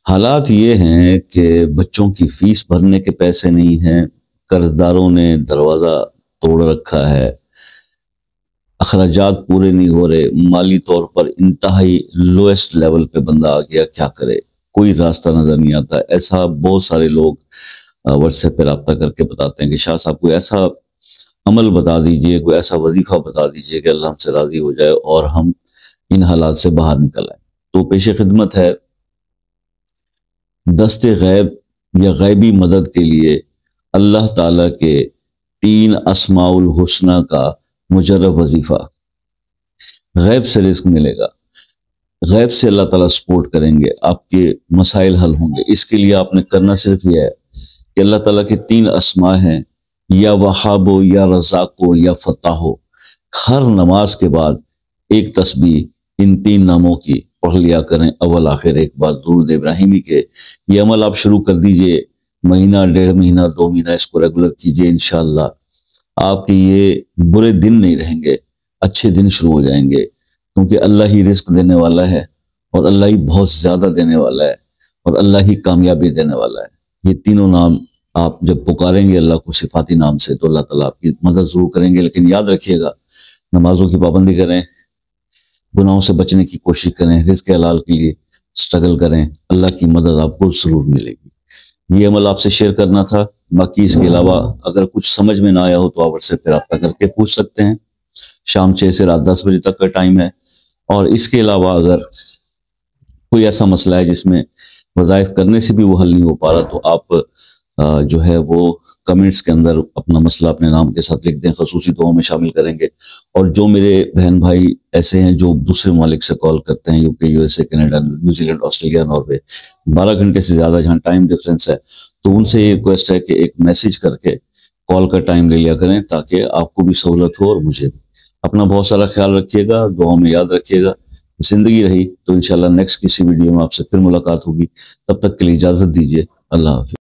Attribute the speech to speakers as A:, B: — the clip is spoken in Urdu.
A: حالات یہ ہیں کہ بچوں کی فیس بھرنے کے پیسے نہیں ہیں، قرض داروں نے دروازہ توڑ رکھا ہے، اخراجات پورے نہیں ہو رہے، مالی طور پر انتہائی لوئسٹ لیول پہ بندہ آ گیا، کیا کرے، کوئی راستہ نظر نہیں آتا۔ ایسا بہت سارے لوگ واٹس ایپ پہ رابطہ کر کے بتاتے ہیں کہ شاہ صاحب کوئی ایسا عمل بتا دیجئے، کوئی ایسا وظیفہ بتا دیجئے کہ اللہ ہم سے راضی ہو جائے اور ہم ان حالات سے باہر نکل آئیں۔ تو پیش خدمت ہے دست غیب یا غیبی مدد کے لیے اللہ تعالیٰ کے 3 اسماء الحسنہ کا مجرب وظیفہ۔ غیب سے رزق ملے گا، غیب سے اللہ تعالیٰ سپورٹ کریں گے، آپ کے مسائل حل ہوں گے۔ اس کے لیے آپ نے کرنا صرف یہ ہے کہ اللہ تعالیٰ کے 3 اسماء ہیں، یا وہاب ہو، یا رزاق ہو، یا فتح ہو۔ ہر نماز کے بعد ایک تسبیح ان 3 ناموں کی پڑھ لیا کریں، اول آخر ایک بار درود ابراہیمی کے۔ یہ عمل آپ شروع کر دیجئے، مہینہ، 1.5 مہینہ، 2 مہینہ اس کو ریگولر کیجئے، انشاءاللہ آپ کے یہ برے دن نہیں رہیں گے، اچھے دن شروع ہو جائیں گے، کیونکہ اللہ ہی رزق دینے والا ہے، اور اللہ ہی بہت زیادہ دینے والا ہے، اور اللہ ہی کامیابی دینے والا ہے۔ یہ تینوں نام آپ جب پکاریں گے اللہ کو صفاتی نام سے تو اللہ تعالیٰ آپ کی مدد ضرور کریں گے۔ لیکن یاد رکھیے گا، نمازوں کی پابندی کریں، گناہوں سے بچنے کی کوشش کریں، رزق حلال کے لیے سٹرگل کریں، اللہ کی مدد آپ کو ضرور ملے گی۔ یہ عمل آپ سے شیئر کرنا تھا۔ باقی اس کے علاوہ اگر کچھ سمجھ میں نہ آیا ہو تو آپ واٹس ایپ پہ رابطہ کر کے پوچھ سکتے ہیں۔ شام 6 سے رات 10 بجے تک کا ٹائم ہے۔ اور اس کے علاوہ اگر کوئی ایسا مسئلہ ہے جس میں وظائف کرنے سے بھی وہ حل نہیں ہو پا رہا تو آپ جو ہے وہ کمنٹس کے اندر اپنا مسئلہ اپنے نام کے ساتھ لکھ دیں، خصوصی دعاؤں میں شامل کریں گے۔ اور جو میرے بہن بھائی ایسے ہیں جو دوسرے ممالک سے کال کرتے ہیں، UK، USA، Canada, New Zealand, Australia, Norway, 12 گھنٹے سے زیادہ جہاں ٹائم ڈفرینس ہے، تو ان سے یہ ریکویسٹ ہے کہ ایک میسج کر کے کال کا ٹائم لے لیا کریں تاکہ آپ کو بھی سہولت ہو اور مجھے بھی۔ اپنا بہت سارا خیال رکھیے گا، دعاؤں میں یاد رکھیے گا۔ زندگی رہی تو انشاءاللہ نیکسٹ کسی ویڈیو میں آپ سے پھر ملاقات ہوگی۔ تب تک کے لیے اجازت دیجیے، اللہ حافظ۔